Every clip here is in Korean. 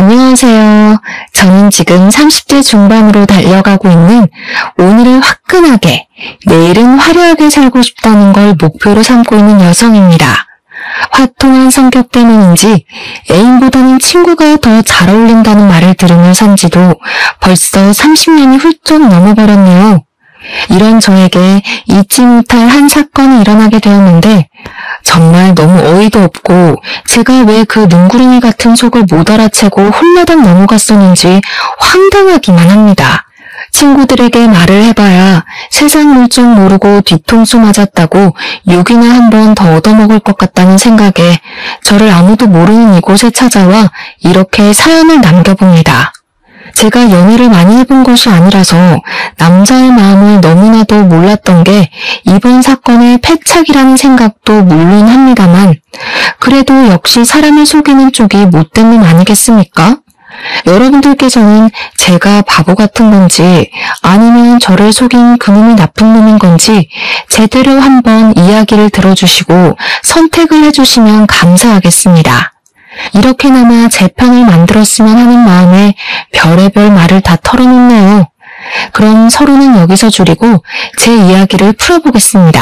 안녕하세요. 저는 지금 30대 중반으로 달려가고 있는 오늘을 화끈하게, 내일은 화려하게 살고 싶다는 걸 목표로 삼고 있는 여성입니다. 화통한 성격 때문인지 애인보다는 친구가 더 잘 어울린다는 말을 들으며 산 지도 벌써 30년이 훌쩍 넘어버렸네요. 이런 저에게 잊지 못할 한 사건이 일어나게 되었는데 정말 너무 어이도 없고 제가 왜 그 눈구름이 같은 속을 못 알아채고 홀라당 넘어갔었는지 황당하기만 합니다. 친구들에게 말을 해봐야 세상 물정 모르고 뒤통수 맞았다고 욕이나 한 번 더 얻어먹을 것 같다는 생각에 저를 아무도 모르는 이곳에 찾아와 이렇게 사연을 남겨봅니다. 제가 연애를 많이 해본 것이 아니라서 남자의 마음을 너무나도 몰랐던 게 이번 사건의 패착이라는 생각도 물론 합니다만 그래도 역시 사람을 속이는 쪽이 못된 놈 아니겠습니까? 여러분들께서는 제가 바보 같은 건지 아니면 저를 속인 그놈이 나쁜 놈인 건지 제대로 한번 이야기를 들어주시고 선택을 해주시면 감사하겠습니다. 이렇게나마 제 편을 만들었으면 하는 마음에 별의별 말을 다 털어놓네요. 그럼 서로는 여기서 줄이고 제 이야기를 풀어보겠습니다.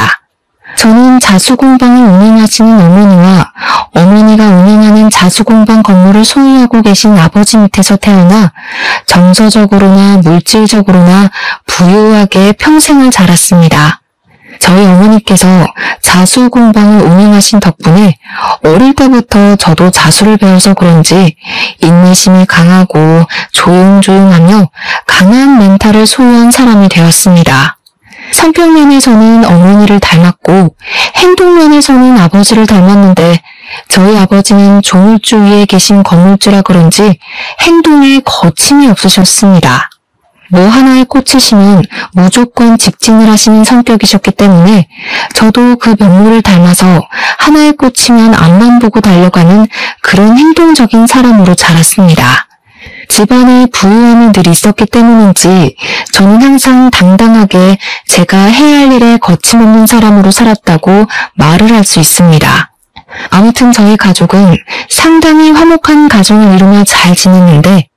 저는 자수공방을 운영하시는 어머니와 어머니가 운영하는 자수공방 건물을 소유하고 계신 아버지 밑에서 태어나 정서적으로나 물질적으로나 부유하게 평생을 자랐습니다. 저희 어머니께서 자수공방을 운영하신 덕분에 어릴 때부터 저도 자수를 배워서 그런지 인내심이 강하고 조용조용하며 강한 멘탈을 소유한 사람이 되었습니다. 성격면에서는 어머니를 닮았고 행동면에서는 아버지를 닮았는데 저희 아버지는 조물주 위에 계신 건물주라 그런지 행동에 거침이 없으셨습니다. 뭐 하나에 꽂히시면 무조건 직진을 하시는 성격이셨기 때문에 저도 그 면모를 닮아서 하나에 꽂히면 앞만 보고 달려가는 그런 행동적인 사람으로 자랐습니다. 집안에 부유함이 늘 있었기 때문인지 저는 항상 당당하게 제가 해야 할 일에 거침없는 사람으로 살았다고 말을 할 수 있습니다. 아무튼 저희 가족은 상당히 화목한 가정을 이루며 잘 지냈는데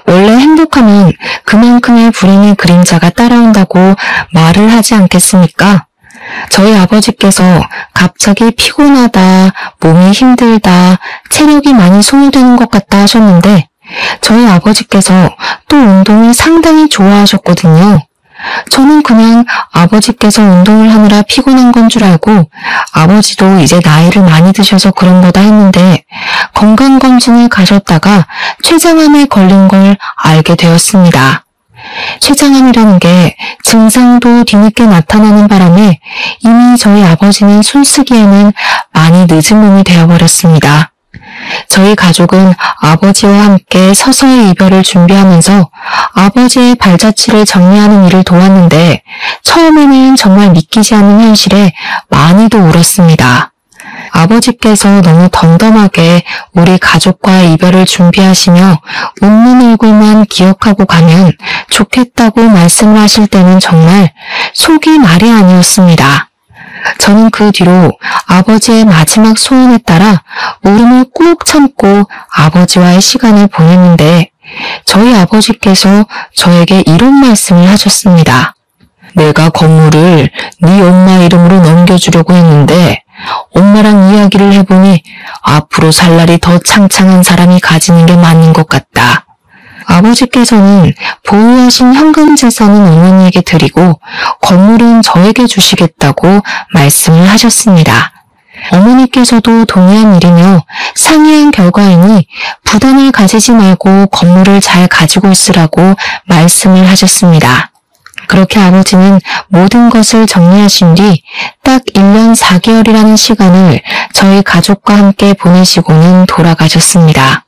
원래 행복하면 그만큼의 불행의 그림자가 따라온다고 말을 하지 않겠습니까? 저희 아버지께서 갑자기 피곤하다, 몸이 힘들다, 체력이 많이 소모되는 것 같다 하셨는데 저희 아버지께서 또 운동을 상당히 좋아하셨거든요. 저는 그냥 아버지께서 운동을 하느라 피곤한 건 줄 알고 아버지도 이제 나이를 많이 드셔서 그런 거다 했는데 건강검진을 가셨다가 췌장암에 걸린 걸 알게 되었습니다. 췌장암이라는 게 증상도 뒤늦게 나타나는 바람에 이미 저희 아버지는 손쓰기에는 많이 늦은 몸이 되어버렸습니다. 저희 가족은 아버지와 함께 서서히 이별을 준비하면서 아버지의 발자취를 정리하는 일을 도왔는데 처음에는 정말 믿기지 않는 현실에 많이도 울었습니다. 아버지께서 너무 덤덤하게 우리 가족과의 이별을 준비하시며 웃는 얼굴만 기억하고 가면 좋겠다고 말씀을 하실 때는 정말 속이 말이 아니었습니다. 저는 그 뒤로 아버지의 마지막 소원에 따라 울음을 꾹 참고 아버지와의 시간을 보냈는데 저희 아버지께서 저에게 이런 말씀을 하셨습니다. 내가 건물을 네 엄마 이름으로 넘겨주려고 했는데 엄마랑 이야기를 해보니 앞으로 살 날이 더 창창한 사람이 가지는 게 맞는 것 같다. 아버지께서는 보유하신 현금 재산은 어머니에게 드리고 건물은 저에게 주시겠다고 말씀을 하셨습니다. 어머니께서도 동의한 일이며 상의한 결과이니 부담을 가지지 말고 건물을 잘 가지고 있으라고 말씀을 하셨습니다. 그렇게 아버지는 모든 것을 정리하신 뒤 딱 1년 4개월이라는 시간을 저희 가족과 함께 보내시고는 돌아가셨습니다.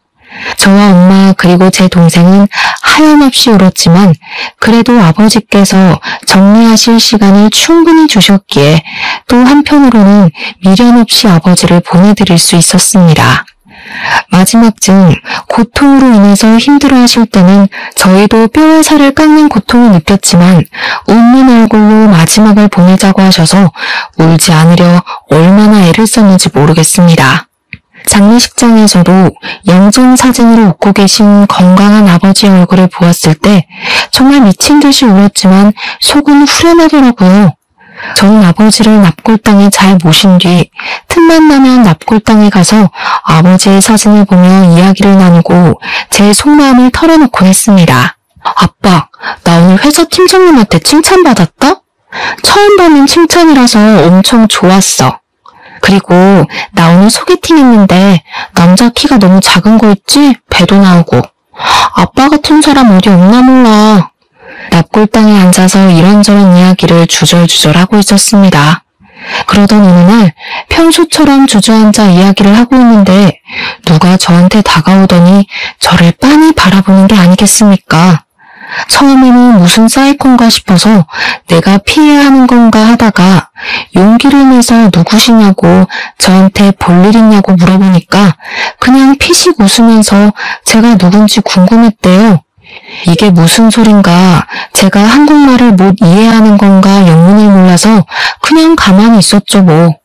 저와 엄마 그리고 제 동생은 하염없이 울었지만 그래도 아버지께서 정리하실 시간을 충분히 주셨기에 또 한편으로는 미련 없이 아버지를 보내드릴 수 있었습니다. 마지막쯤 고통으로 인해서 힘들어하실 때는 저희도 뼈와 살을 깎는 고통을 느꼈지만 웃는 얼굴로 마지막을 보내자고 하셔서 울지 않으려 얼마나 애를 썼는지 모르겠습니다. 장례식장에서도 영정사진으로 웃고 계신 건강한 아버지의 얼굴을 보았을 때 정말 미친 듯이 울었지만 속은 후련하더라고요. 저는 아버지를 납골당에 잘 모신 뒤 틈만 나면 납골당에 가서 아버지의 사진을 보며 이야기를 나누고 제 속마음을 털어놓곤 했습니다. 아빠, 나 오늘 회사 팀장님한테 칭찬받았다? 처음 받는 칭찬이라서 엄청 좋았어. 그리고 나 오늘 소개팅 했는데 남자 키가 너무 작은 거 있지? 배도 나오고. 아빠 같은 사람 어디 없나 몰라. 납골당에 앉아서 이런저런 이야기를 주절주절 하고 있었습니다. 그러던 어느 날 평소처럼 주저앉아 이야기를 하고 있는데 누가 저한테 다가오더니 저를 빤히 바라보는 게 아니겠습니까? 처음에는 무슨 사이콘가 싶어서 내가 피해야 하는 건가 하다가 용기를 내서 누구시냐고 저한테 볼 일 있냐고 물어보니까 그냥 피식 웃으면서 제가 누군지 궁금했대요. 이게 무슨 소린가, 제가 한국말을 못 이해하는 건가 영문을 몰라서 그냥 가만히 있었죠 뭐.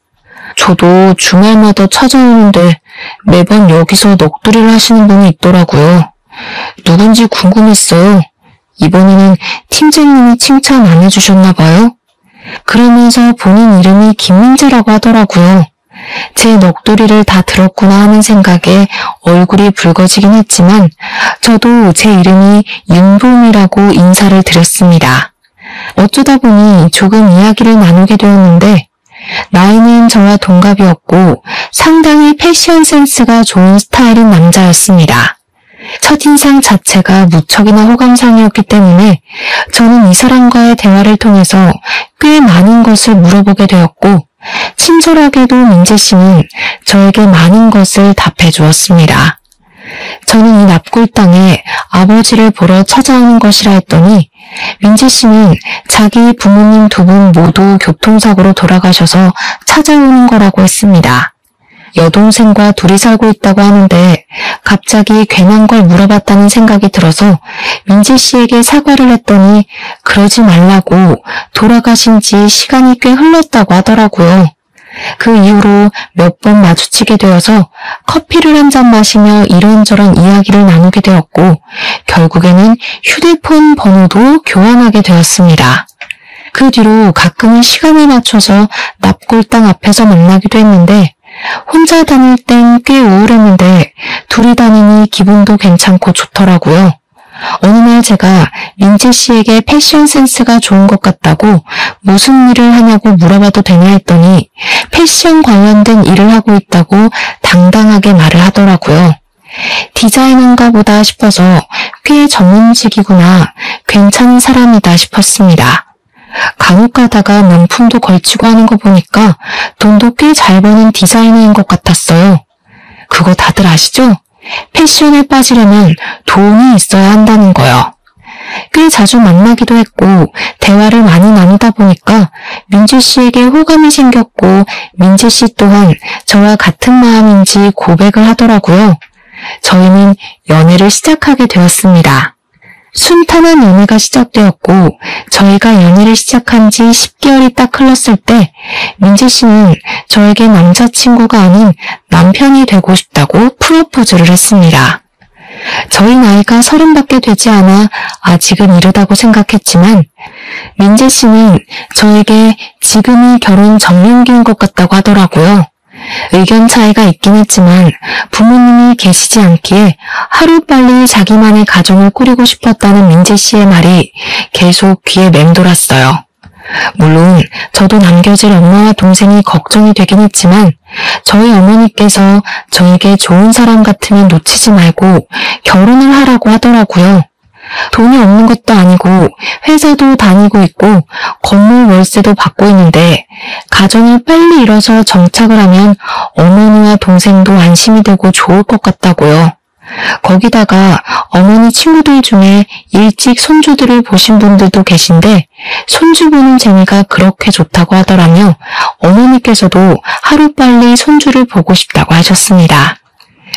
저도 주말마다 찾아오는데 매번 여기서 넋두리를 하시는 분이 있더라고요. 누군지 궁금했어요. 이번에는 팀장님이 칭찬 안 해주셨나 봐요. 그러면서 본인 이름이 김민재라고 하더라고요. 제 넋두리를 다 들었구나 하는 생각에 얼굴이 붉어지긴 했지만 저도 제 이름이 윤봄이라고 인사를 드렸습니다. 어쩌다 보니 조금 이야기를 나누게 되었는데 나이는 저와 동갑이었고 상당히 패션 센스가 좋은 스타일인 남자였습니다. 첫인상 자체가 무척이나 호감상이었기 때문에 저는 이 사람과의 대화를 통해서 꽤 많은 것을 물어보게 되었고 친절하게도 민재 씨는 저에게 많은 것을 답해 주었습니다. 저는 이 납골당에 아버지를 보러 찾아오는 것이라 했더니 민재 씨는 자기 부모님 두 분 모두 교통사고로 돌아가셔서 찾아오는 거라고 했습니다. 여동생과 둘이 살고 있다고 하는데 갑자기 괜한 걸 물어봤다는 생각이 들어서 민재 씨에게 사과를 했더니 그러지 말라고 돌아가신 지 시간이 꽤 흘렀다고 하더라고요. 그 이후로 몇 번 마주치게 되어서 커피를 한 잔 마시며 이런저런 이야기를 나누게 되었고 결국에는 휴대폰 번호도 교환하게 되었습니다. 그 뒤로 가끔은 시간을 맞춰서 납골당 앞에서 만나기도 했는데 혼자 다닐 땐 꽤 우울했는데 둘이 다니니 기분도 괜찮고 좋더라고요. 어느 날 제가 민재 씨에게 패션 센스가 좋은 것 같다고 무슨 일을 하냐고 물어봐도 되냐 했더니 패션 관련된 일을 하고 있다고 당당하게 말을 하더라고요. 디자이너인가 보다 싶어서 꽤 전문직이구나, 괜찮은 사람이다 싶었습니다. 간혹 가다가 명품도 걸치고 하는 거 보니까 돈도 꽤 잘 버는 디자이너인 것 같았어요. 그거 다들 아시죠? 패션에 빠지려면 돈이 있어야 한다는 거요. 꽤 자주 만나기도 했고 대화를 많이 나누다 보니까 민재 씨에게 호감이 생겼고 민재 씨 또한 저와 같은 마음인지 고백을 하더라고요. 저희는 연애를 시작하게 되었습니다. 순탄한 연애가 시작되었고 저희가 연애를 시작한 지 10개월이 딱 흘렀을 때 민재 씨는 저에게 남자친구가 아닌 남편이 되고 싶다고 프로포즈를 했습니다. 저희 나이가 30밖에 되지 않아 아직은 이르다고 생각했지만 민재 씨는 저에게 지금이 결혼 적령기인 것 같다고 하더라고요. 의견 차이가 있긴 했지만 부모님이 계시지 않기에 하루빨리 자기만의 가정을 꾸리고 싶었다는 민재 씨의 말이 계속 귀에 맴돌았어요. 물론 저도 남겨질 엄마와 동생이 걱정이 되긴 했지만 저희 어머니께서 저에게 좋은 사람 같으면 놓치지 말고 결혼을 하라고 하더라고요. 돈이 없는 것도 아니고 회사도 다니고 있고 건물 월세도 받고 있는데 가정을 빨리 이뤄서 정착을 하면 어머니와 동생도 안심이 되고 좋을 것 같다고요. 거기다가 어머니 친구들 중에 일찍 손주들을 보신 분들도 계신데 손주 보는 재미가 그렇게 좋다고 하더라며 어머니께서도 하루빨리 손주를 보고 싶다고 하셨습니다.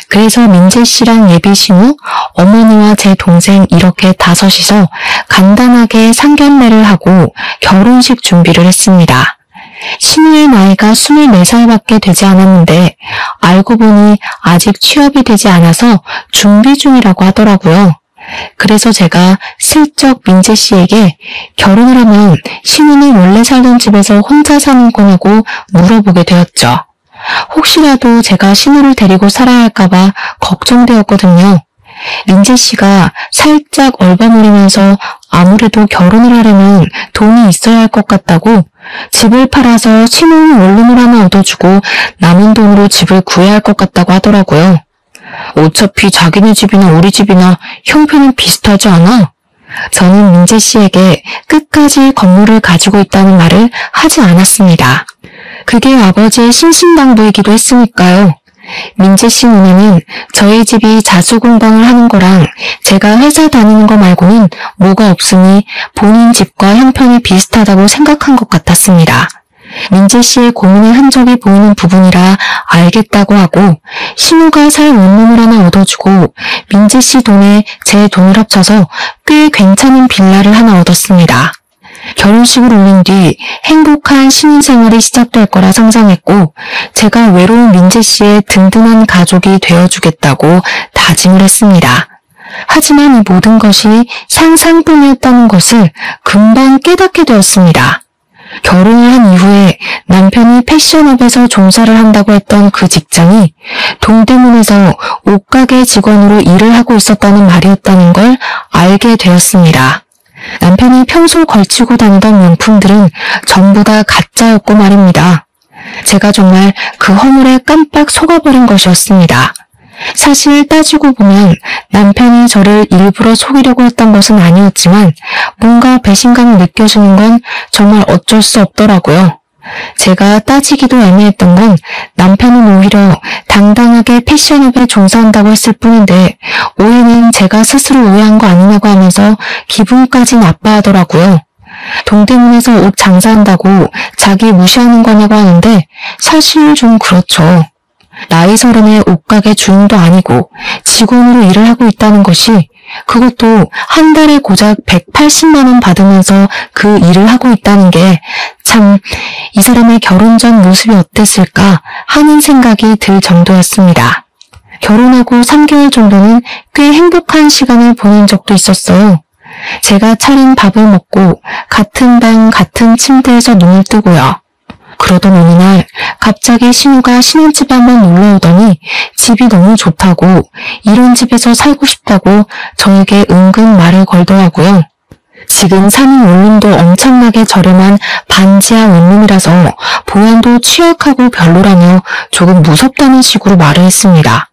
그래서 민재 씨랑 예비 신우, 어머니와 제 동생 이렇게 다섯이서 간단하게 상견례를 하고 결혼식 준비를 했습니다. 신우의 나이가 24살밖에 되지 않았는데 알고 보니 아직 취업이 되지 않아서 준비 중이라고 하더라고요. 그래서 제가 슬쩍 민재 씨에게 결혼을 하면 신우는 원래 살던 집에서 혼자 사는 거냐고 물어보게 되었죠. 혹시라도 제가 신우를 데리고 살아야 할까봐 걱정되었거든요. 민재 씨가 살짝 얼버무리면서 아무래도 결혼을 하려면 돈이 있어야 할 것 같다고 집을 팔아서 신우는 원룸을 하나 얻어주고 남은 돈으로 집을 구해야 할 것 같다고 하더라고요. 어차피 자기네 집이나 우리 집이나 형편은 비슷하지 않아? 저는 민재 씨에게 끝까지 건물을 가지고 있다는 말을 하지 않았습니다. 그게 아버지의 신신당부이기도 했으니까요. 민재 씨 눈에는 저희 집이 자수공방을 하는 거랑 제가 회사 다니는 거 말고는 뭐가 없으니 본인 집과 형편이 비슷하다고 생각한 것 같았습니다. 민재 씨의 고민의 흔적이 보이는 부분이라 알겠다고 하고 신우가 살 원룸을 하나 얻어주고 민재 씨 돈에 제 돈을 합쳐서 꽤 괜찮은 빌라를 하나 얻었습니다. 결혼식을 올린 뒤 행복한 신혼생활이 시작될 거라 상상했고 제가 외로운 민재 씨의 든든한 가족이 되어주겠다고 다짐을 했습니다. 하지만 이 모든 것이 상상뿐이었다는 것을 금방 깨닫게 되었습니다. 결혼을 한 이후에 남편이 패션업에서 종사를 한다고 했던 그 직장이 동대문에서 옷가게 직원으로 일을 하고 있었다는 말이었다는 걸 알게 되었습니다. 남편이 평소 걸치고 다니던 명품들은 전부 다 가짜였고 말입니다. 제가 정말 그 허물에 깜빡 속아버린 것이었습니다. 사실 따지고 보면 남편이 저를 일부러 속이려고 했던 것은 아니었지만 뭔가 배신감을 느껴지는 건 정말 어쩔 수 없더라고요. 제가 따지기도 애매했던 건 남편은 오히려 당당하게 패션업에 종사한다고 했을 뿐인데 오해는 제가 스스로 오해한 거 아니냐고 하면서 기분까지 나빠하더라고요. 동대문에서 옷 장사한다고 자기 무시하는 거냐고 하는데 사실 좀 그렇죠. 나이 서른의 옷가게 주인도 아니고 직원으로 일을 하고 있다는 것이 그것도 한 달에 고작 180만 원 받으면서 그 일을 하고 있다는 게 참 이 사람의 결혼 전 모습이 어땠을까 하는 생각이 들 정도였습니다. 결혼하고 3개월 정도는 꽤 행복한 시간을 보낸 적도 있었어요. 제가 차린 밥을 먹고 같은 방 같은 침대에서 눈을 뜨고요. 그러던 어느 날 갑자기 신우가 신혼집에 한번 놀러 오더니 집이 너무 좋다고 이런 집에서 살고 싶다고 저에게 은근 말을 걸더라고요. 지금 사는 원룸도 엄청나게 저렴한 반지하 원룸이라서 보안도 취약하고 별로라며 조금 무섭다는 식으로 말을 했습니다.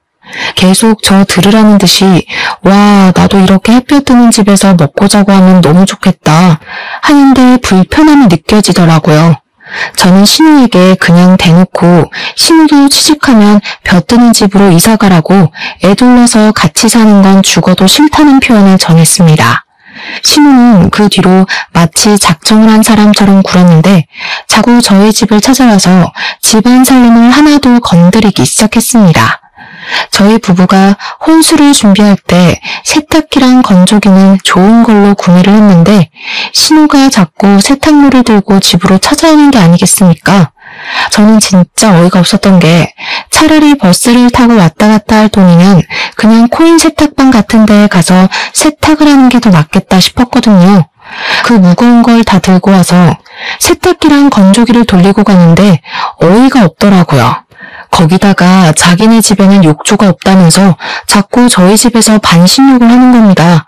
계속 저 들으라는 듯이 와 나도 이렇게 햇볕 드는 집에서 먹고 자고 하면 너무 좋겠다 하는데 불편함이 느껴지더라고요. 저는 신우에게 그냥 대놓고 신우도 취직하면 볕 드는 집으로 이사가라고 애둘러서 같이 사는 건 죽어도 싫다는 표현을 전했습니다. 신우는 그 뒤로 마치 작정을 한 사람처럼 굴었는데 자꾸 저희 집을 찾아와서 집안 살림을 하나도 건드리기 시작했습니다. 저희 부부가 혼수를 준비할 때 세탁기랑 건조기는 좋은 걸로 구매를 했는데 신우가 자꾸 세탁물을 들고 집으로 찾아오는 게 아니겠습니까? 저는 진짜 어이가 없었던 게 차라리 버스를 타고 왔다 갔다 할 돈이면 그냥 코인 세탁방 같은 데에 가서 세탁을 하는 게 더 낫겠다 싶었거든요. 그 무거운 걸 다 들고 와서 세탁기랑 건조기를 돌리고 가는데 어이가 없더라고요. 거기다가 자기네 집에는 욕조가 없다면서 자꾸 저희 집에서 반신욕을 하는 겁니다.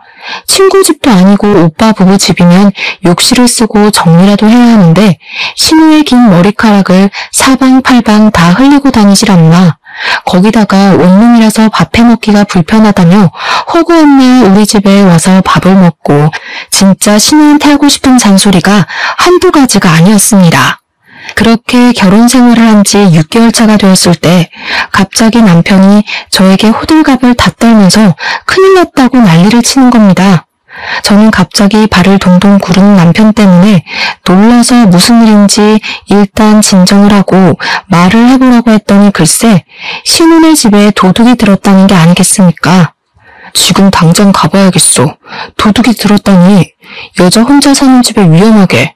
친구 집도 아니고 오빠 부부 집이면 욕실을 쓰고 정리라도 해야 하는데 신우의 긴 머리카락을 사방팔방 다 흘리고 다니질 않나. 거기다가 원룸이라서 밥 해먹기가 불편하다며 허구한 날 우리 집에 와서 밥을 먹고 진짜 신우한테 하고 싶은 잔소리가 한두 가지가 아니었습니다. 그렇게 결혼 생활을 한 지 6개월 차가 되었을 때 갑자기 남편이 저에게 호들갑을 다 떨면서 큰일 났다고 난리를 치는 겁니다. 저는 갑자기 발을 동동 구르는 남편 때문에 놀라서 무슨 일인지 일단 진정을 하고 말을 해보라고 했더니 글쎄 신혼의 집에 도둑이 들었다는 게 아니겠습니까? 지금 당장 가봐야겠어. 도둑이 들었다니 여자 혼자 사는 집에 위험하게.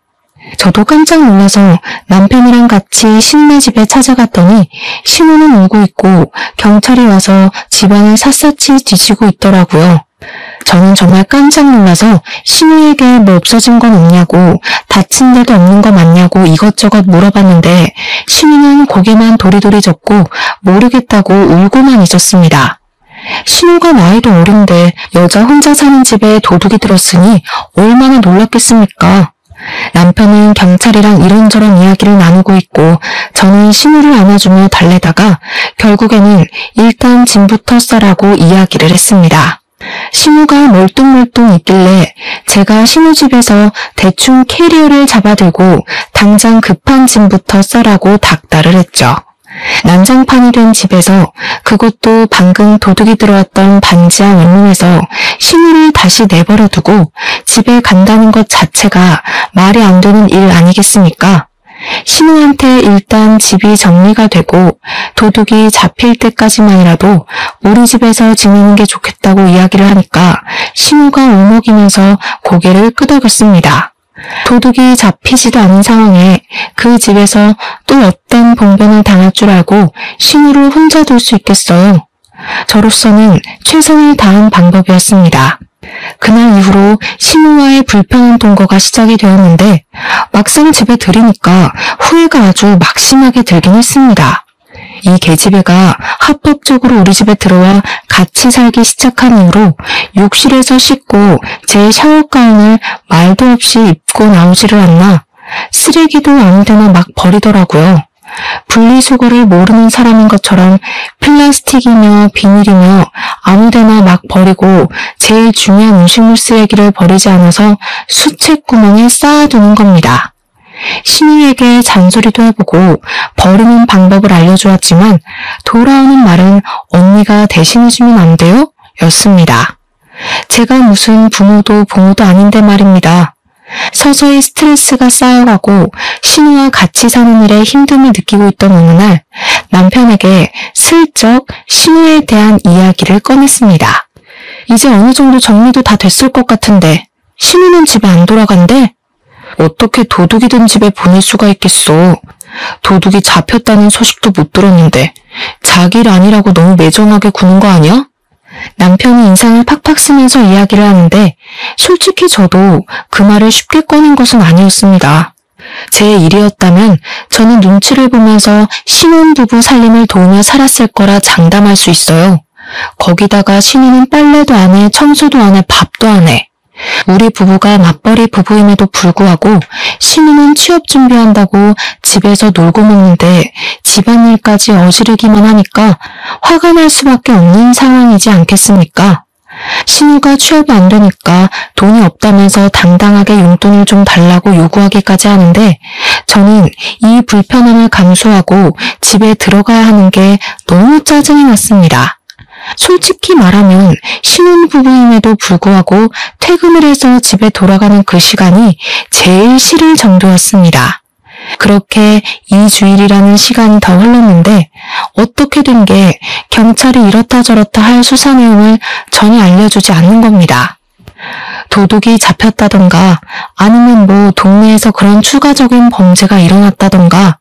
저도 깜짝 놀라서 남편이랑 같이 신우네 집에 찾아갔더니 신우는 울고 있고 경찰이 와서 집안을 샅샅이 뒤지고 있더라고요. 저는 정말 깜짝 놀라서 신우에게 뭐 없어진 건 없냐고, 다친 데도 없는 거 맞냐고 이것저것 물어봤는데 신우는 고개만 도리도리 젓고 모르겠다고 울고만 있었습니다. 신우가 나이도 어린데 여자 혼자 사는 집에 도둑이 들었으니 얼마나 놀랐겠습니까? 남편은 경찰이랑 이런저런 이야기를 나누고 있고 저는 신우를 안아주며 달래다가 결국에는 일단 짐부터 싸라고 이야기를 했습니다. 신우가 멀뚱멀뚱 있길래 제가 신우 집에서 대충 캐리어를 잡아들고 당장 급한 짐부터 싸라고 닥달을 했죠. 난장판이 된 집에서, 그것도 방금 도둑이 들어왔던 반지하 원룸에서 신우를 다시 내버려 두고 집에 간다는 것 자체가 말이 안 되는 일 아니겠습니까? 신우한테 일단 집이 정리가 되고 도둑이 잡힐 때까지만이라도 우리 집에서 지내는 게 좋겠다고 이야기를 하니까 신우가 울먹이면서 고개를 끄덕였습니다. 도둑이 잡히지도 않은 상황에 그 집에서 또 어떤 봉변을 당할 줄 알고 신우를 혼자 둘 수 있겠어요. 저로서는 최선을 다한 방법이었습니다. 그날 이후로 신우와의 불편한 동거가 시작이 되었는데 막상 집에 들이니까 후회가 아주 막심하게 들긴 했습니다. 이 계집애가 합법적으로 우리 집에 들어와 같이 살기 시작한 이후로 욕실에서 씻고 제 샤워가운을 말도 없이 입고 나오지를 않나 쓰레기도 아무데나 막 버리더라고요. 분리수거를 모르는 사람인 것처럼 플라스틱이며 비닐이며 아무데나 막 버리고 제일 중요한 음식물 쓰레기를 버리지 않아서 수채구멍에 쌓아두는 겁니다. 신우에게 잔소리도 해보고 버리는 방법을 알려주었지만 돌아오는 말은 언니가 대신해주면 안 돼요? 였습니다. 제가 무슨 부모도 부모도 아닌데 말입니다. 서서히 스트레스가 쌓여가고 신우와 같이 사는 일에 힘듦을 느끼고 있던 어느 날 남편에게 슬쩍 신우에 대한 이야기를 꺼냈습니다. 이제 어느 정도 정리도 다 됐을 것 같은데 신우는 집에 안 돌아간대? 어떻게 도둑이 든 집에 보낼 수가 있겠어. 도둑이 잡혔다는 소식도 못 들었는데 자기 일 아니라고 너무 매정하게 구는 거 아니야? 남편이 인상을 팍팍 쓰면서 이야기를 하는데 솔직히 저도 그 말을 쉽게 꺼낸 것은 아니었습니다. 제 일이었다면 저는 눈치를 보면서 신혼부부 살림을 도우며 살았을 거라 장담할 수 있어요. 거기다가 신우는 빨래도 안 해, 청소도 안 해, 밥도 안 해. 우리 부부가 맞벌이 부부임에도 불구하고 신우는 취업 준비한다고 집에서 놀고 먹는데 집안일까지 어지르기만 하니까 화가 날 수밖에 없는 상황이지 않겠습니까? 신우가 취업이 안 되니까 돈이 없다면서 당당하게 용돈을 좀 달라고 요구하기까지 하는데 저는 이 불편함을 감수하고 집에 들어가야 하는 게 너무 짜증이 났습니다. 솔직히 말하면 신혼부부임에도 불구하고 퇴근을 해서 집에 돌아가는 그 시간이 제일 싫을 정도였습니다. 그렇게 2주일이라는 시간이 더 흘렀는데 어떻게 된 게 경찰이 이렇다 저렇다 할 수사 내용을 전혀 알려주지 않는 겁니다. 도둑이 잡혔다던가 아니면 뭐 동네에서 그런 추가적인 범죄가 일어났다던가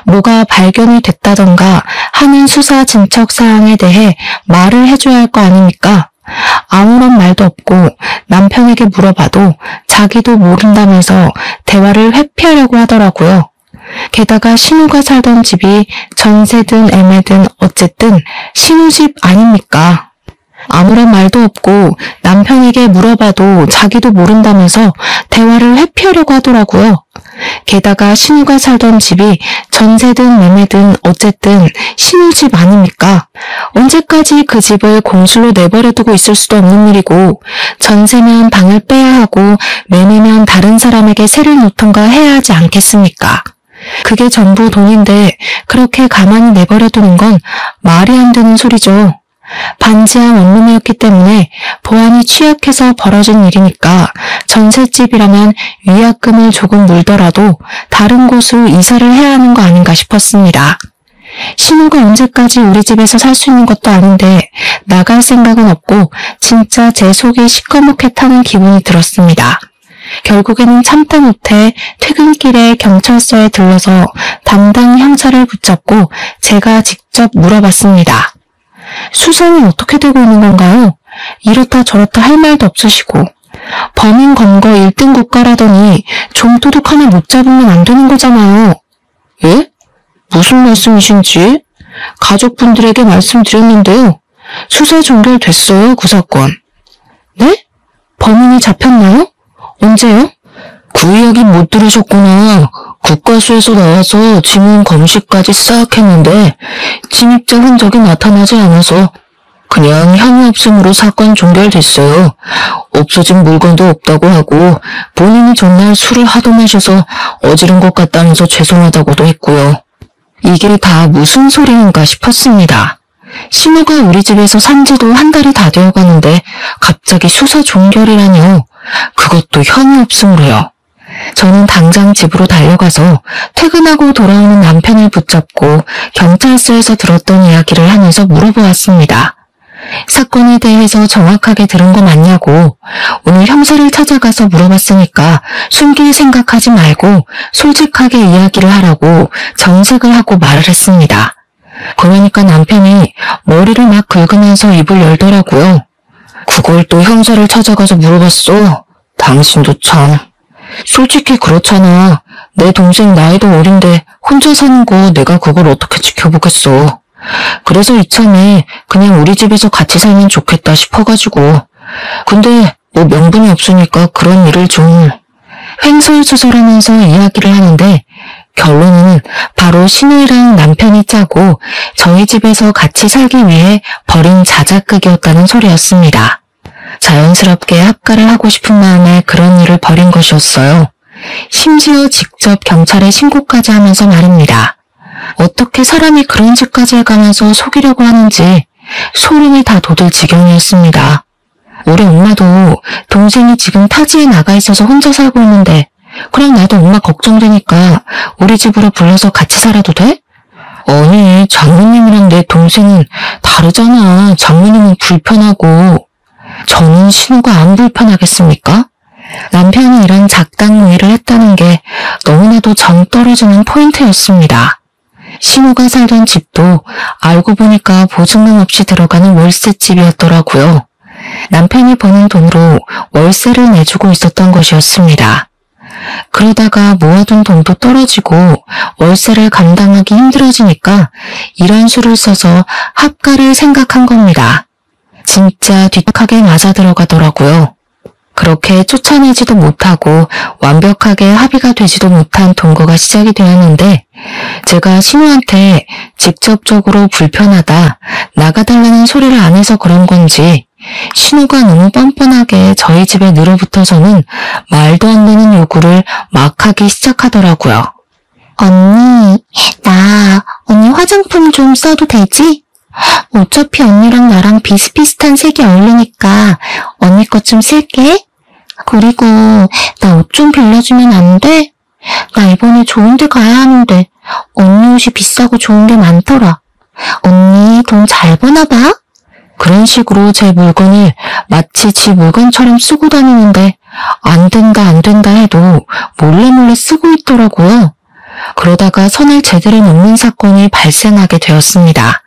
뭐가 발견이 됐다던가 하는 수사 진척 사항에 대해 말을 해줘야 할 거 아닙니까? 아무런 말도 없고 남편에게 물어봐도 자기도 모른다면서 대화를 회피하려고 하더라고요. 게다가 신우가 살던 집이 전세든 애매든 어쨌든 신우 집 아닙니까? 아무런 말도 없고 남편에게 물어봐도 자기도 모른다면서 대화를 회피하려고 하더라고요. 게다가 신우가 살던 집이 전세든 매매든 어쨌든 신우 집 아닙니까? 언제까지 그 집을 공실로 내버려두고 있을 수도 없는 일이고 전세면 방을 빼야 하고 매매면 다른 사람에게 세를 놓던가 해야 하지 않겠습니까? 그게 전부 돈인데 그렇게 가만히 내버려두는 건 말이 안 되는 소리죠. 반지하 원룸이었기 때문에 보안이 취약해서 벌어진 일이니까 전셋집이라면 위약금을 조금 물더라도 다른 곳으로 이사를 해야 하는 거 아닌가 싶었습니다. 신우가 언제까지 우리 집에서 살 수 있는 것도 아닌데 나갈 생각은 없고 진짜 제 속이 시커멓게 타는 기분이 들었습니다. 결국에는 참다 못해 퇴근길에 경찰서에 들러서 담당 형사를 붙잡고 제가 직접 물어봤습니다. 수사는 어떻게 되고 있는 건가요? 이렇다 저렇다 할 말도 없으시고 범인 검거 1등 국가라더니 좀도둑 하나 못 잡으면 안 되는 거잖아요. 예? 무슨 말씀이신지? 가족분들에게 말씀드렸는데요. 수사 종결됐어요, 그 사건. 네? 범인이 잡혔나요? 언제요? 그 이야기 못 들으셨구나. 국과수에서 나와서 지문 검시까지 싹 했는데 침입자 흔적이 나타나지 않아서 그냥 혐의 없음으로 사건 종결됐어요. 없어진 물건도 없다고 하고 본인이 전날 술을 하도 마셔서 어지른 것 같다면서 죄송하다고도 했고요. 이게 다 무슨 소리인가 싶었습니다. 신우가 우리 집에서 산 지도 한 달이 다 되어가는데 갑자기 수사 종결이라뇨. 그것도 혐의 없음으로요. 저는 당장 집으로 달려가서 퇴근하고 돌아오는 남편을 붙잡고 경찰서에서 들었던 이야기를 하면서 물어보았습니다. 사건에 대해서 정확하게 들은 거 맞냐고. 오늘 형사를 찾아가서 물어봤으니까 숨길 생각하지 말고 솔직하게 이야기를 하라고 정색을 하고 말을 했습니다. 그러니까 남편이 머리를 막 긁으면서 입을 열더라고요. 그걸 또 형사를 찾아가서 물어봤어? 당신도 참. 솔직히 그렇잖아. 내 동생 나이도 어린데 혼자 사는 거 내가 그걸 어떻게 지켜보겠어. 그래서 이참에 그냥 우리 집에서 같이 살면 좋겠다 싶어가지고. 근데 뭐 명분이 없으니까 그런 일을 좀 횡설수설하면서 이야기를 하는데 결론은 바로 신우이랑 남편이 짜고 저희 집에서 같이 살기 위해 벌인 자작극이었다는 소리였습니다. 자연스럽게 합가를 하고 싶은 마음에 그런 일을 벌인 것이었어요. 심지어 직접 경찰에 신고까지 하면서 말입니다. 어떻게 사람이 그런 짓까지 해가면서 속이려고 하는지 소름이 다 돋을 지경이었습니다. 우리 엄마도 동생이 지금 타지에 나가 있어서 혼자 살고 있는데 그럼 나도 엄마 걱정되니까 우리 집으로 불러서 같이 살아도 돼? 아니, 장모님이랑 내 동생은 다르잖아. 장모님은 불편하고. 저는 신우가 안 불편하겠습니까? 남편이 이런 작당무의를 했다는 게 너무나도 정 떨어지는 포인트였습니다. 신우가 살던 집도 알고 보니까 보증금 없이 들어가는 월세집이었더라고요. 남편이 버는 돈으로 월세를 내주고 있었던 것이었습니다. 그러다가 모아둔 돈도 떨어지고 월세를 감당하기 힘들어지니까 이런 수를 써서 합가를 생각한 겁니다. 진짜 뒷하게 맞아 들어가더라고요. 그렇게 쫓아내지도 못하고 완벽하게 합의가 되지도 못한 동거가 시작이 되었는데 제가 신우한테 직접적으로 불편하다, 나가달라는 소리를 안 해서 그런 건지 신우가 너무 뻔뻔하게 저희 집에 늘어붙어서는 말도 안 되는 요구를 막 하기 시작하더라고요. 언니 화장품 좀 써도 되지? 어차피 언니랑 나랑 비슷비슷한 색이 어울리니까 언니 것 좀 쓸게. 그리고 나 옷 좀 빌려주면 안 돼? 나 이번에 좋은 데 가야 하는데 언니 옷이 비싸고 좋은 게 많더라. 언니 돈 잘 버나 봐? 그런 식으로 제 물건을 마치 지 물건처럼 쓰고 다니는데 안 된다 해도 몰래 쓰고 있더라고요. 그러다가 선을 제대로 넘는 사건이 발생하게 되었습니다.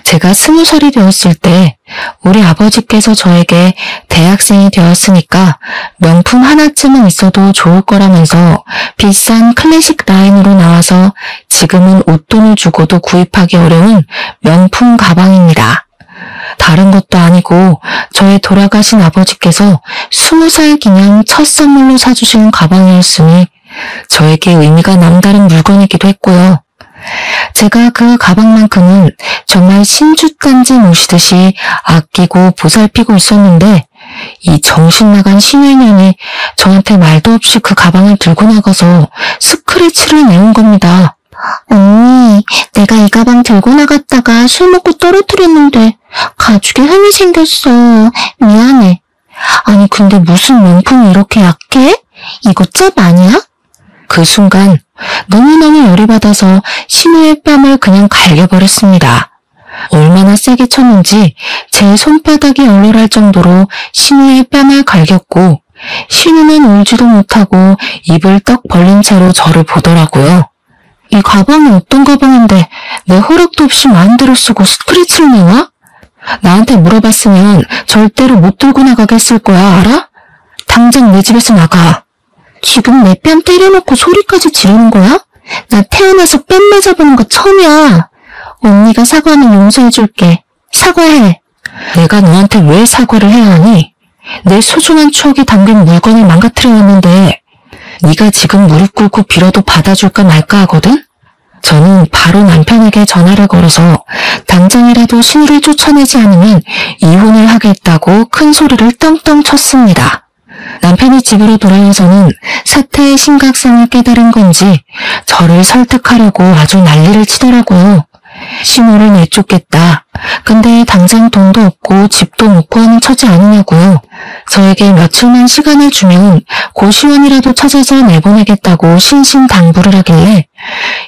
제가 20살이 되었을 때 우리 아버지께서 저에게 대학생이 되었으니까 명품 하나쯤은 있어도 좋을 거라면서 비싼 클래식 라인으로 나와서 지금은 웃돈을 주고도 구입하기 어려운 명품 가방입니다. 다른 것도 아니고 저의 돌아가신 아버지께서 20살 기념 첫 선물로 사주신 가방이었으니 저에게 의미가 남다른 물건이기도 했고요. 제가 그 가방만큼은 정말 신주단지 모시듯이 아끼고 보살피고 있었는데 이 정신나간 신혼년이 저한테 말도 없이 그 가방을 들고 나가서 스크래치를 내온 겁니다. 언니, 내가 이 가방 들고 나갔다가 술 먹고 떨어뜨렸는데 가죽에 흠이 생겼어. 미안해. 아니 근데 무슨 명품이 이렇게 약해? 이거 짭 아니야? 그 순간 너무너무 열이 받아서 신우의 뺨을 그냥 갈겨버렸습니다. 얼마나 세게 쳤는지 제 손바닥이 얼얼할 정도로 신우의 뺨을 갈겼고 신우는 울지도 못하고 입을 떡 벌린 채로 저를 보더라고요. 이 가방이 어떤 가방인데 내 허락도 없이 마음대로 쓰고 스크래치를 내와? 나한테 물어봤으면 절대로 못 들고 나가게 했을 거야, 알아? 당장 내 집에서 나가. 지금 내 뺨 때려놓고 소리까지 지르는 거야? 나 태어나서 뺨 맞아보는 거 처음이야. 언니가 사과하면 용서해줄게. 사과해. 내가 너한테 왜 사과를 해야 하니? 내 소중한 추억이 담긴 물건을 망가뜨려왔는데 네가 지금 무릎 꿇고 빌어도 받아줄까 말까 하거든? 저는 바로 남편에게 전화를 걸어서 당장이라도 신우를 쫓아내지 않으면 이혼을 하겠다고 큰 소리를 떵떵 쳤습니다. 남편이 집으로 돌아와서는 사태의 심각성을 깨달은 건지 저를 설득하려고 아주 난리를 치더라고요. 신우를 내쫓겠다. 근데 당장 돈도 없고 집도 못 구하는 처지 아니냐고요. 저에게 며칠만 시간을 주면 고시원이라도 찾아서 내보내겠다고 신신당부를 하길래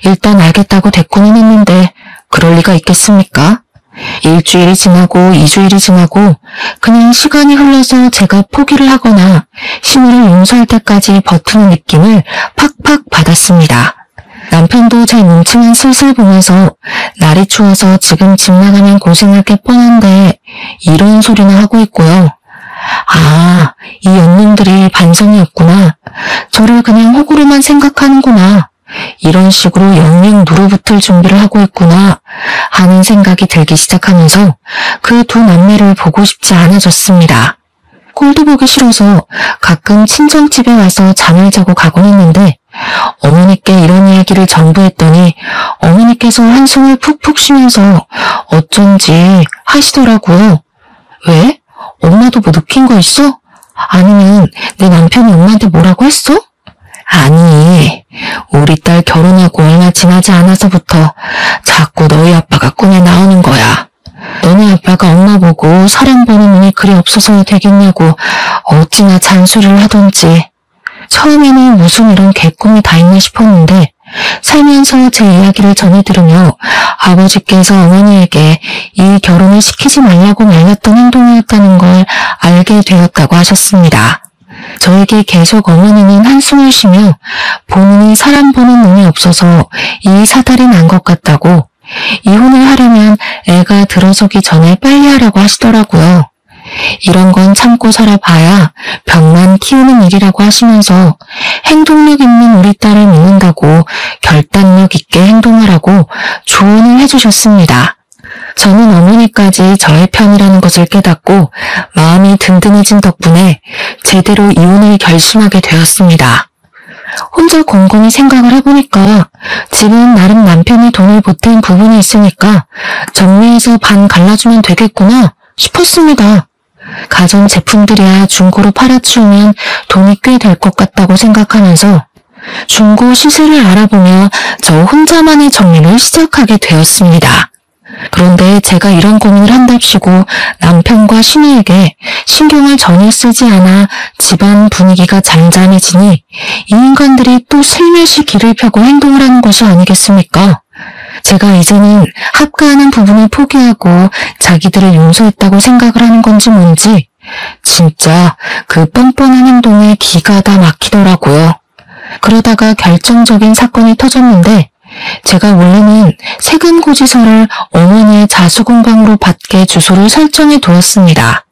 일단 알겠다고 대꾸는 했는데 그럴 리가 있겠습니까? 일주일이 지나고 2주일이 지나고 그냥 시간이 흘러서 제가 포기를 하거나 신우를 용서할 때까지 버티는 느낌을 팍팍 받았습니다. 남편도 제 눈치만 슬슬 보면서 날이 추워서 지금 집 나가면 고생할 게 뻔한데 이런 소리나 하고 있고요. 아, 이 연놈들이 반성이 없구나. 저를 그냥 호구로만 생각하는구나. 이런 식으로 영영 누르붙을 준비를 하고 있구나 하는 생각이 들기 시작하면서 그 두 남매를 보고 싶지 않아졌습니다. 꼴도 보기 싫어서 가끔 친정집에 와서 잠을 자고 가곤 했는데 어머니께 이런 이야기를 전부했더니 어머니께서 한숨을 푹푹 쉬면서 어쩐지 하시더라고요. 왜? 엄마도 뭐 느낀 거 있어? 아니면 내 남편이 엄마한테 뭐라고 했어? 아니, 우리 딸 결혼하고 얼마 지나지 않아서부터 자꾸 너희 아빠가 꿈에 나오는 거야. 너네 아빠가 엄마 보고 사랑 보는 눈이 그리 없어서 되겠냐고 어찌나 잔소리를 하던지. 처음에는 무슨 이런 개꿈이 다 있나 싶었는데 살면서 제 이야기를 전해 들으며 아버지께서 어머니에게 이 결혼을 시키지 말라고 말렸던 행동이었다는 걸 알게 되었다고 하셨습니다. 저에게 계속 어머니는 한숨을 쉬며 본인이 사람 보는 눈이 없어서 이 사달이 난 것 같다고 이혼을 하려면 애가 들어서기 전에 빨리 하라고 하시더라고요. 이런 건 참고 살아봐야 병만 키우는 일이라고 하시면서 행동력 있는 우리 딸을 믿는다고 결단력 있게 행동하라고 조언을 해주셨습니다. 저는 어머니까지 저의 편이라는 것을 깨닫고 마음이 든든해진 덕분에 제대로 이혼을 결심하게 되었습니다. 혼자 곰곰이 생각을 해보니까 집은 나름 남편이 돈을 보탠 부분이 있으니까 정리해서 반 갈라주면 되겠구나 싶었습니다. 가전제품들이야 중고로 팔아치우면 돈이 꽤 될 것 같다고 생각하면서 중고 시세를 알아보며 저 혼자만의 정리를 시작하게 되었습니다. 그런데 제가 이런 고민을 한답시고 남편과 신우에게 신경을 전혀 쓰지 않아 집안 분위기가 잠잠해지니 이 인간들이 또 슬며시 길을 펴고 행동을 하는 것이 아니겠습니까? 제가 이제는 합가하는 부분을 포기하고 자기들을 용서했다고 생각을 하는 건지 뭔지 진짜 그 뻔뻔한 행동에 기가 다 막히더라고요. 그러다가 결정적인 사건이 터졌는데 제가 원래는 세금 고지서를 어머니의 자수공방으로 받게 주소를 설정해 두었습니다.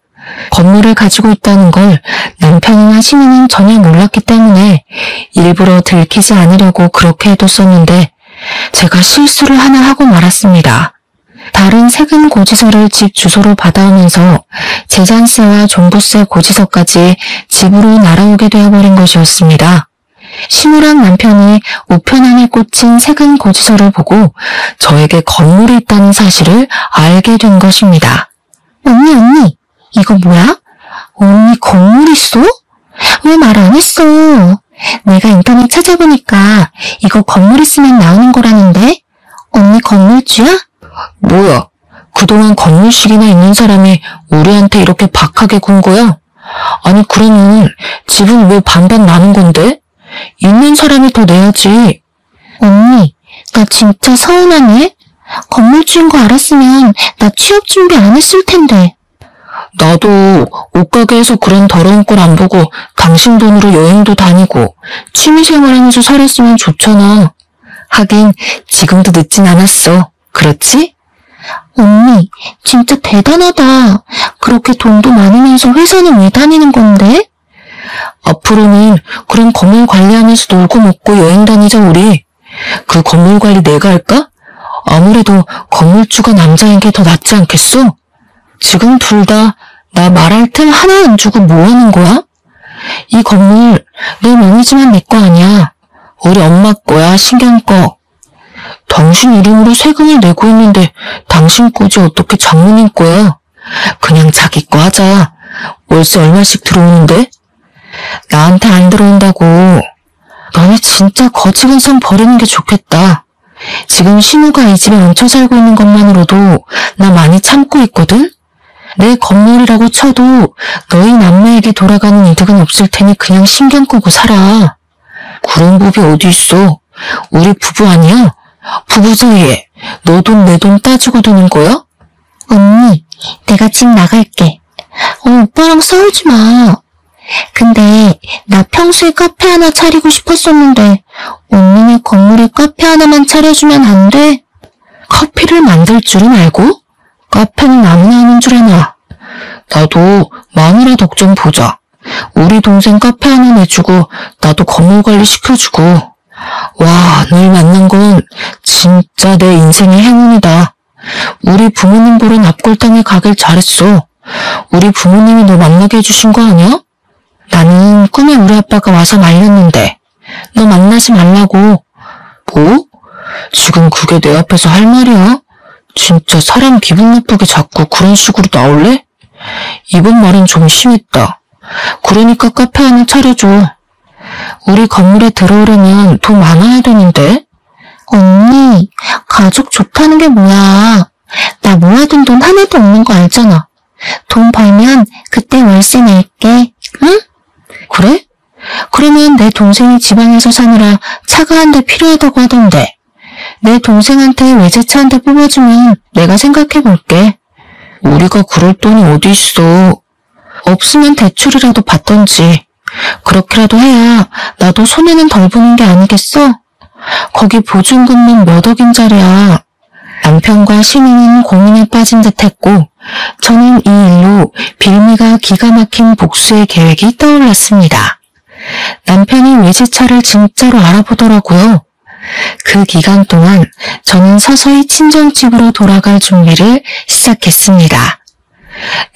건물을 가지고 있다는 걸 남편이나 신우는 전혀 몰랐기 때문에 일부러 들키지 않으려고 그렇게 해뒀었는데 제가 실수를 하나 하고 말았습니다. 다른 세금 고지서를 집 주소로 받아오면서 재산세와 종부세 고지서까지 집으로 날아오게 되어버린 것이었습니다. 신우랑 남편이 우편함에 꽂힌 세금 고지서를 보고 저에게 건물이 있다는 사실을 알게 된 것입니다. 언니, 이거 뭐야? 언니 건물 있어? 왜 말 안 했어? 내가 인터넷 찾아보니까 이거 건물 있으면 나오는 거라는데? 언니 건물주야? 뭐야? 그동안 건물식이나 있는 사람이 우리한테 이렇게 박하게 군 거야? 아니 그러면 집은 왜 반반 나는 건데? 있는 사람이 더 내야지. 언니, 나 진짜 서운하네. 건물주인 거 알았으면 나 취업 준비 안 했을 텐데. 나도 옷가게에서 그런 더러운 꼴 안 보고 당신 돈으로 여행도 다니고 취미생활하면서 살았으면 좋잖아. 하긴 지금도 늦진 않았어. 그렇지? 언니, 진짜 대단하다. 그렇게 돈도 많으면서 회사는 왜 다니는 건데? 앞으로는 그런 건물 관리하면서 놀고 먹고 여행 다니자 우리. 그 건물 관리 내가 할까? 아무래도 건물주가 남자인 게 더 낫지 않겠어? 지금 둘 다 나 말할 틈 하나 안 주고 뭐 하는 거야? 이 건물 내 명의지만 내 거 아니야. 우리 엄마 거야, 신경 꺼. 당신 이름으로 세금을 내고 있는데 당신 거지 어떻게 장모님 거야? 그냥 자기 거 하자. 월세 얼마씩 들어오는데? 나한테 안 들어온다고. 너네 진짜 거지근성 버리는 게 좋겠다. 지금 신우가 이 집에 얹혀 살고 있는 것만으로도 나 많이 참고 있거든? 내 건물이라고 쳐도 너희 남매에게 돌아가는 이득은 없을 테니 그냥 신경 끄고 살아. 그런 법이 어디 있어? 우리 부부 아니야? 부부 사이에 너 돈 내 돈 따지고 드는 거야? 언니, 내가 집 나갈게. 오빠랑 싸우지 마. 근데 나 평소에 카페 하나 차리고 싶었었는데 언니네 건물에 카페 하나만 차려주면 안 돼? 커피를 만들 줄은 알고? 카페는 아무나 하는 줄 아나. 나도 마누라 덕 좀 보자. 우리 동생 카페 하나 내주고 나도 건물 관리 시켜주고. 와, 널 만난 건 진짜 내 인생의 행운이다. 우리 부모님 보러 앞골당에 가길 잘했어. 우리 부모님이 너 만나게 해주신 거 아니야? 나는 꿈에 우리 아빠가 와서 말렸는데 너 만나지 말라고. 뭐? 지금 그게 내 앞에서 할 말이야? 진짜 사람 기분 나쁘게 자꾸 그런 식으로 나올래? 이번 말은 좀 심했다. 그러니까 카페 하나 차려줘. 우리 건물에 들어오려면 돈 많아야 되는데? 언니, 가족 좋다는 게 뭐야. 나 모아둔 돈 하나도 없는 거 알잖아. 돈 벌면 그때 월세 낼게. 응? 그래? 그러면 내 동생이 지방에서 사느라 차가 한 대 필요하다고 하던데 내 동생한테 외제차 한 대 뽑아주면 내가 생각해볼게. 우리가 그럴 돈이 어디 있어. 없으면 대출이라도 받던지. 그렇게라도 해야 나도 손해는 덜 보는 게 아니겠어? 거기 보증금은 몇 억인짜리야. 남편과 신우는 고민에 빠진 듯했고 저는 이 일로 빌미가 기가 막힌 복수의 계획이 떠올랐습니다. 남편이 외제차를 진짜로 알아보더라고요. 그 기간 동안 저는 서서히 친정집으로 돌아갈 준비를 시작했습니다.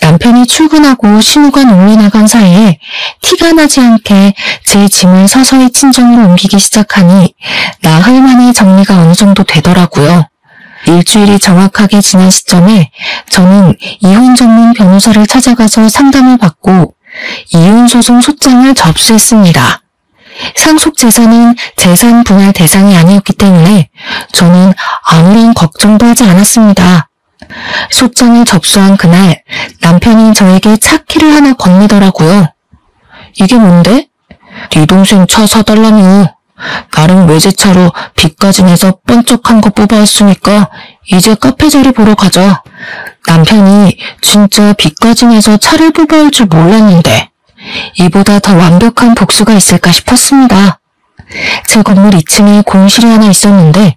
남편이 출근하고 신우가 놀러 나간 사이에 티가 나지 않게 제 짐을 서서히 친정으로 옮기기 시작하니 나흘 만에 정리가 어느 정도 되더라고요. 일주일이 정확하게 지난 시점에 저는 이혼 전문 변호사를 찾아가서 상담을 받고 이혼소송 소장을 접수했습니다. 상속 재산은 재산 분할 대상이 아니었기 때문에 저는 아무런 걱정도 하지 않았습니다. 소장을 접수한 그날 남편이 저에게 차 키를 하나 건네더라고요. 이게 뭔데? 네 동생 차 사달라며. 나름 외제차로 빚까지 내서 번쩍한 거 뽑아왔으니까 이제 카페 자리 보러 가자. 남편이 진짜 빚까지 내서 차를 뽑아올 줄 몰랐는데 이보다 더 완벽한 복수가 있을까 싶었습니다. 제 건물 2층에 공실이 하나 있었는데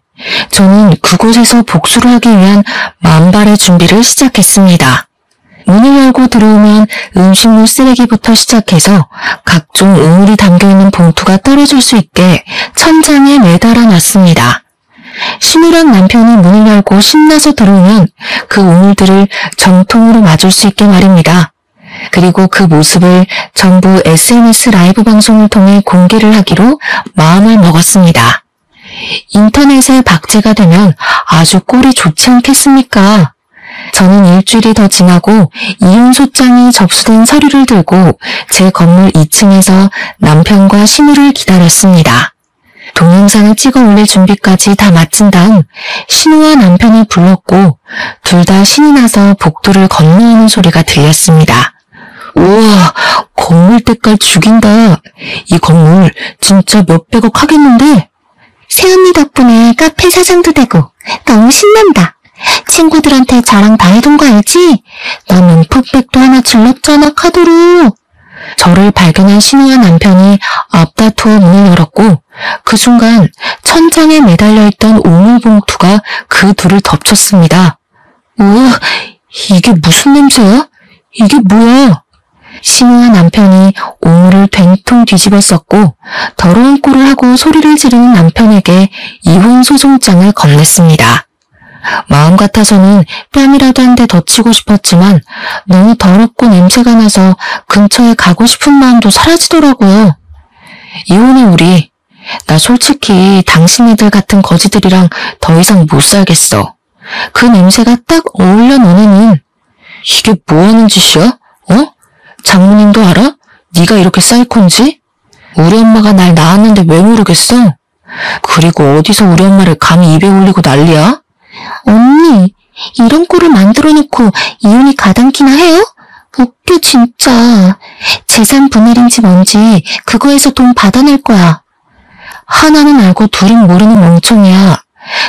저는 그곳에서 복수를 하기 위한 만발의 준비를 시작했습니다. 문을 열고 들어오면 음식물 쓰레기부터 시작해서 각종 우물이 담겨있는 봉투가 떨어질 수 있게 천장에 매달아 놨습니다. 신우랑 남편이 문을 열고 신나서 들어오면 그 우물들을 정통으로 맞을 수 있게 말입니다. 그리고 그 모습을 전부 SNS 라이브 방송을 통해 공개를 하기로 마음을 먹었습니다. 인터넷에 박제가 되면 아주 꼴이 좋지 않겠습니까? 저는 일주일이 더 지나고 이혼 소장이 접수된 서류를 들고 제 건물 2층에서 남편과 신우를 기다렸습니다. 동영상을 찍어 올릴 준비까지 다 마친 다음 신우와 남편이 불렀고 둘 다 신이 나서 복도를 건너오는 소리가 들렸습니다. 우와, 건물 때깔 죽인다. 이 건물 진짜 몇백억 하겠는데? 새언니 덕분에 카페 사장도 되고 너무 신난다. 친구들한테 자랑 다 해둔 거 알지? 나 명품백도 하나 질렀잖아, 카드로. 저를 발견한 신우와 남편이 앞다투어 문을 열었고 그 순간 천장에 매달려 있던 오물봉투가 그 둘을 덮쳤습니다. 우와, 이게 무슨 냄새야? 이게 뭐야? 신우와 남편이 오물을 된통 뒤집었었고 더러운 꼴을 하고 소리를 지르는 남편에게 이혼 소송장을 건넸습니다. 마음 같아서는 뺨이라도 한 대 더 치고 싶었지만 너무 더럽고 냄새가 나서 근처에 가고 싶은 마음도 사라지더라고요. 이혼해 우리. 나 솔직히 당신네들 같은 거지들이랑 더 이상 못 살겠어. 그 냄새가 딱 어울려 너네는. 이게 뭐하는 짓이야? 장모님도 알아? 네가 이렇게 사이콘지? 우리 엄마가 날 낳았는데 왜 모르겠어? 그리고 어디서 우리 엄마를 감히 입에 올리고 난리야? 언니, 이런 꼴을 만들어 놓고 이혼이 가당키나 해요? 웃겨 진짜. 재산 분할인지 뭔지 그거에서 돈 받아낼 거야. 하나는 알고 둘은 모르는 멍청이야.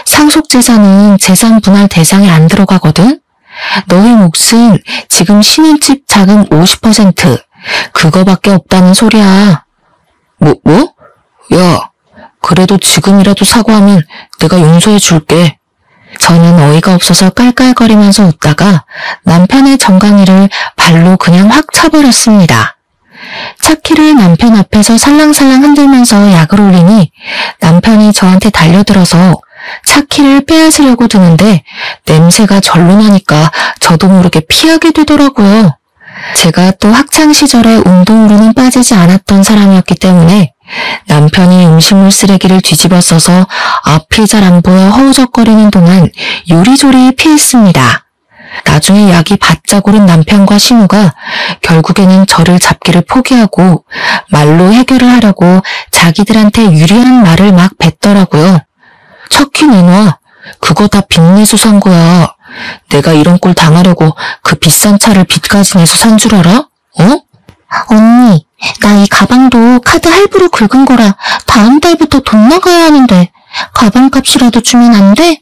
상속재산은 재산 분할 대상에 안 들어가거든? 너의 몫은 지금 신혼집 자금 50% 그거밖에 없다는 소리야. 뭐? 야, 그래도 지금이라도 사과하면 내가 용서해 줄게. 저는 어이가 없어서 깔깔거리면서 웃다가 남편의 정강이를 발로 그냥 확 차버렸습니다. 차키를 남편 앞에서 살랑살랑 흔들면서 약을 올리니 남편이 저한테 달려들어서 차키를 빼앗으려고 드는데 냄새가 절로 나니까 저도 모르게 피하게 되더라고요. 제가 또 학창시절에 운동으로는 빠지지 않았던 사람이었기 때문에 남편이 음식물 쓰레기를 뒤집어 써서 앞이 잘 안 보여 허우적거리는 동안 요리조리 피했습니다. 나중에 약이 바짝 오른 남편과 신우가 결국에는 저를 잡기를 포기하고 말로 해결을 하려고 자기들한테 유리한 말을 막 뱉더라고요. 차키 내놔. 그거 다 빚내서 산 거야. 내가 이런 꼴 당하려고 그 비싼 차를 빚까지 내서 산 줄 알아? 언니, 나 이 가방도 카드 할부로 긁은 거라 다음 달부터 돈 나가야 하는데 가방값이라도 주면 안 돼?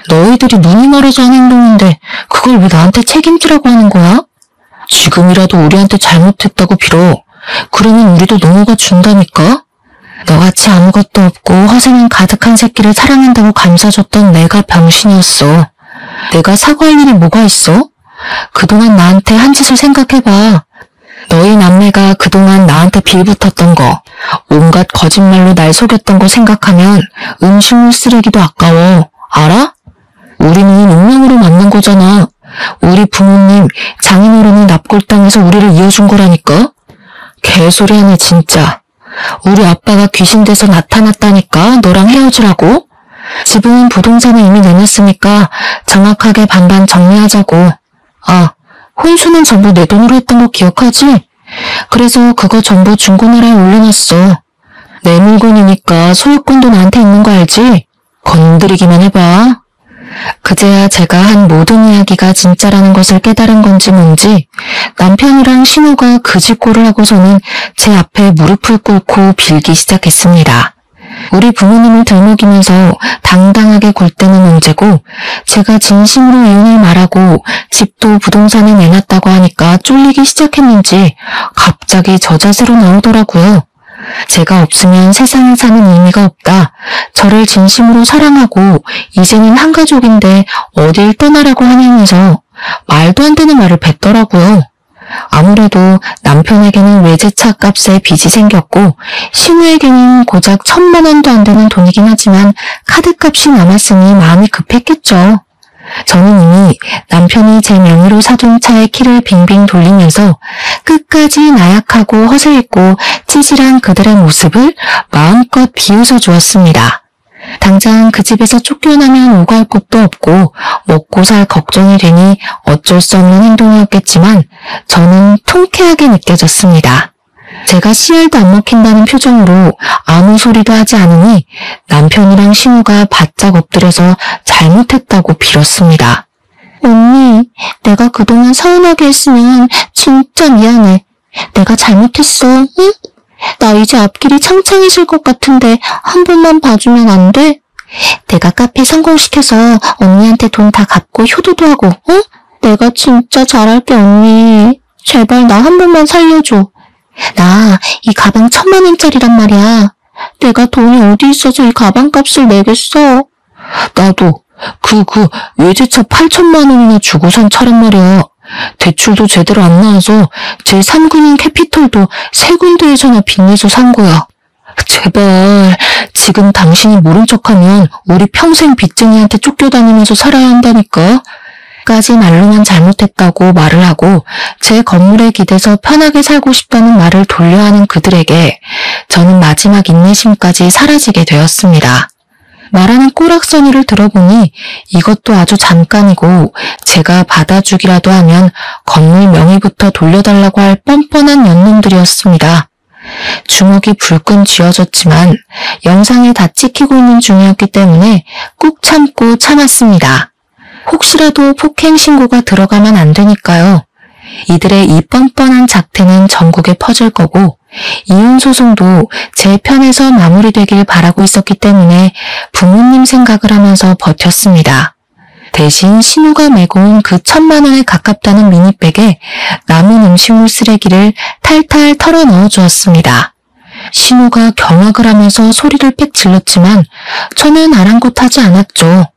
너희들이 눈이 멀어서 한 행동인데 그걸 왜 나한테 책임지라고 하는 거야? 지금이라도 우리한테 잘못했다고 빌어. 그러면 우리도 넘어가 준다니까? 너같이 아무것도 없고 허세만 가득한 새끼를 사랑한다고 감싸줬던 내가 병신이었어. 내가 사과할 일이 뭐가 있어? 그동안 나한테 한 짓을 생각해봐. 너희 남매가 그동안 나한테 빌붙었던 거, 온갖 거짓말로 날 속였던 거 생각하면 음식물 쓰레기도 아까워. 알아? 우리는 운명으로 만난 거잖아. 우리 부모님 장인어른이 납골당해서 우리를 이어준 거라니까? 개소리 하네 진짜. 우리 아빠가 귀신 돼서 나타났다니까 너랑 헤어지라고? 집은 부동산에 이미 내놨으니까 정확하게 반반 정리하자고. 아, 혼수는 전부 내 돈으로 했던 거 기억하지? 그래서 그거 전부 중고나라에 올려놨어. 내 물건이니까 소유권도 나한테 있는 거 알지? 건드리기만 해봐. 그제야 제가 한 모든 이야기가 진짜라는 것을 깨달은 건지 뭔지 남편이랑 신우가 그 짓꼴을 하고서는 제 앞에 무릎을 꿇고 빌기 시작했습니다. 우리 부모님을 들먹이면서 당당하게 굴 때는 문제고 제가 진심으로 이혼을 말하고 집도 부동산에 내놨다고 하니까 쫄리기 시작했는지 갑자기 저 자세로 나오더라고요. 제가 없으면 세상에 사는 의미가 없다. 저를 진심으로 사랑하고 이제는 한 가족인데 어딜 떠나라고 하냐면서 말도 안 되는 말을 뱉더라고요. 아무래도 남편에게는 외제차 값에 빚이 생겼고 신우에게는 고작 1,000만 원도 안 되는 돈이긴 하지만 카드값이 남았으니 마음이 급했겠죠. 저는 이미 남편이 제 명의로 사둔 차의 키를 빙빙 돌리면서 끝까지 나약하고 허세있고 찌질한 그들의 모습을 마음껏 비웃어 주었습니다. 당장 그 집에서 쫓겨나면 오갈 곳도 없고 먹고 살 걱정이 되니 어쩔 수 없는 행동이었겠지만 저는 통쾌하게 느껴졌습니다. 제가 씨알도 안 먹힌다는 표정으로 아무 소리도 하지 않으니 남편이랑 신우가 바짝 엎드려서 잘못했다고 빌었습니다. 언니, 내가 그동안 서운하게 했으면 진짜 미안해. 내가 잘못했어, 응? 나 이제 앞길이 창창해질 것 같은데 한 번만 봐주면 안 돼? 내가 카페 성공시켜서 언니한테 돈 다 갚고 효도도 하고, 어? 내가 진짜 잘할게, 언니. 제발 나 한 번만 살려줘. 나 이 가방 1000만 원짜리란 말이야. 내가 돈이 어디 있어서 이 가방 값을 내겠어. 나도 외제차 8천만 원이나 주고 산 차란 말이야. 대출도 제대로 안 나와서 제 3군인 캐피털도 3군데에서나 빚내서 산 거야. 제발 지금 당신이 모른 척하면 우리 평생 빚쟁이한테 쫓겨다니면서 살아야 한다니까. 까지 말로만 잘못했다고 말을 하고 제 건물에 기대서 편하게 살고 싶다는 말을 돌려 하는 그들에게 저는 마지막 인내심까지 사라지게 되었습니다. 말하는 꼬락서니를 들어보니 이것도 아주 잠깐이고 제가 받아주기라도 하면 건물 명의부터 돌려달라고 할 뻔뻔한 연놈들이었습니다. 주먹이 불끈 쥐어졌지만 영상에 다 찍히고 있는 중이었기 때문에 꾹 참고 참았습니다. 혹시라도 폭행 신고가 들어가면 안 되니까요. 이들의 이 뻔뻔한 작태는 전국에 퍼질 거고 이혼 소송도 제 편에서 마무리되길 바라고 있었기 때문에 부모님 생각을 하면서 버텼습니다. 대신 신우가 메고 온 그 1000만 원에 가깝다는 미니백에 남은 음식물 쓰레기를 탈탈 털어 넣어 주었습니다. 신우가 경악을 하면서 소리를 빽 질렀지만 저는 아랑곳하지 않았죠.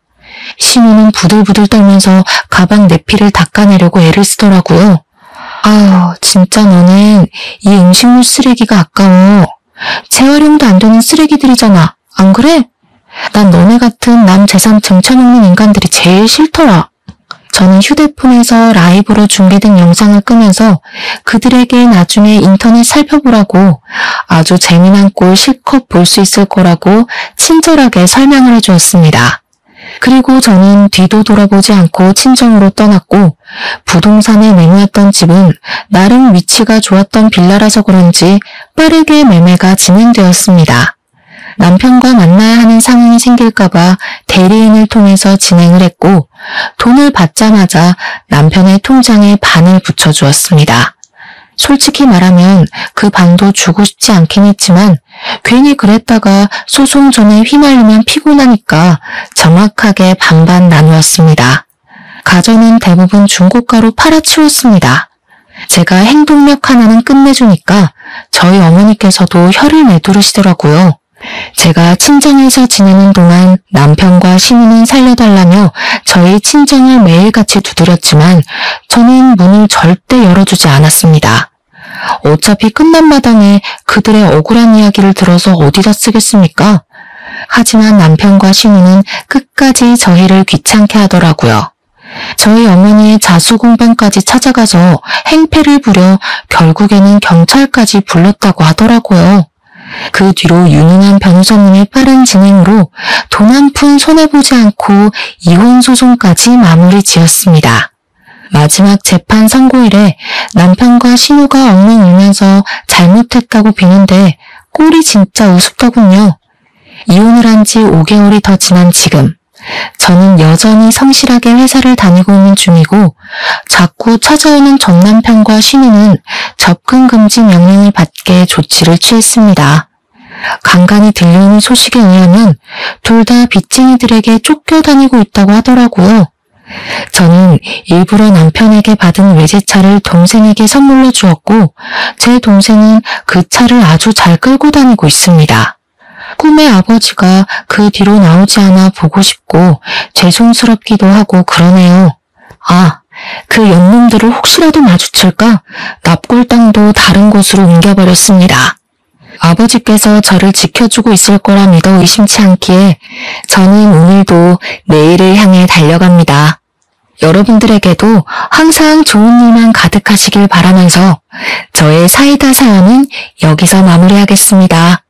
신우는 부들부들 떨면서 가방 내피를 닦아내려고 애를 쓰더라고요. 아유, 진짜 너는 이 음식물 쓰레기가 아까워. 재활용도 안 되는 쓰레기들이잖아. 안 그래? 난 너네 같은 남 재산 등쳐먹는 인간들이 제일 싫더라. 저는 휴대폰에서 라이브로 중계된 영상을 끄면서 그들에게 나중에 인터넷 살펴보라고 아주 재미난 꼴 실컷 볼 수 있을 거라고 친절하게 설명을 해주었습니다. 그리고 저는 뒤도 돌아보지 않고 친정으로 떠났고 부동산에 매매했던 집은 나름 위치가 좋았던 빌라라서 그런지 빠르게 매매가 진행되었습니다. 남편과 만나야 하는 상황이 생길까봐 대리인을 통해서 진행을 했고 돈을 받자마자 남편의 통장에 반을 붙여주었습니다. 솔직히 말하면 그 반도 주고 싶지 않긴 했지만 괜히 그랬다가 소송전에 휘말리면 피곤하니까 정확하게 반반 나누었습니다. 가전은 대부분 중고가로 팔아치웠습니다. 제가 행동력 하나는 끝내주니까 저희 어머니께서도 혀를 내두르시더라고요. 제가 친정에서 지내는 동안 남편과 신우는 살려달라며 저희 친정을 매일같이 두드렸지만 저는 문을 절대 열어주지 않았습니다. 어차피 끝난 마당에 그들의 억울한 이야기를 들어서 어디다 쓰겠습니까? 하지만 남편과 신우는 끝까지 저희를 귀찮게 하더라고요. 저희 어머니의 자수공방까지 찾아가서 행패를 부려 결국에는 경찰까지 불렀다고 하더라고요. 그 뒤로 유능한 변호사님의 빠른 진행으로 돈 한 푼 손해보지 않고 이혼 소송까지 마무리 지었습니다. 마지막 재판 선고일에 남편과 신우가 엉엉 울면서 잘못했다고 비는데 꼴이 진짜 우습더군요. 이혼을 한 지 5개월이 더 지난 지금 저는 여전히 성실하게 회사를 다니고 있는 중이고 자꾸 찾아오는 전 남편과 신우는 접근 금지 명령을 받게 조치를 취했습니다. 간간히 들려오는 소식에 의하면 둘 다 빚쟁이들에게 쫓겨다니고 있다고 하더라고요. 저는 일부러 남편에게 받은 외제차를 동생에게 선물로 주었고 제 동생은 그 차를 아주 잘 끌고 다니고 있습니다. 꿈의 아버지가 그 뒤로 나오지 않아 보고 싶고 죄송스럽기도 하고 그러네요. 아, 그 연놈들을 혹시라도 마주칠까 납골당도 다른 곳으로 옮겨버렸습니다. 아버지께서 저를 지켜주고 있을 거라 믿어 의심치 않기에 저는 오늘도 내일을 향해 달려갑니다. 여러분들에게도 항상 좋은 일만 가득하시길 바라면서 저의 사이다 사연은 여기서 마무리하겠습니다.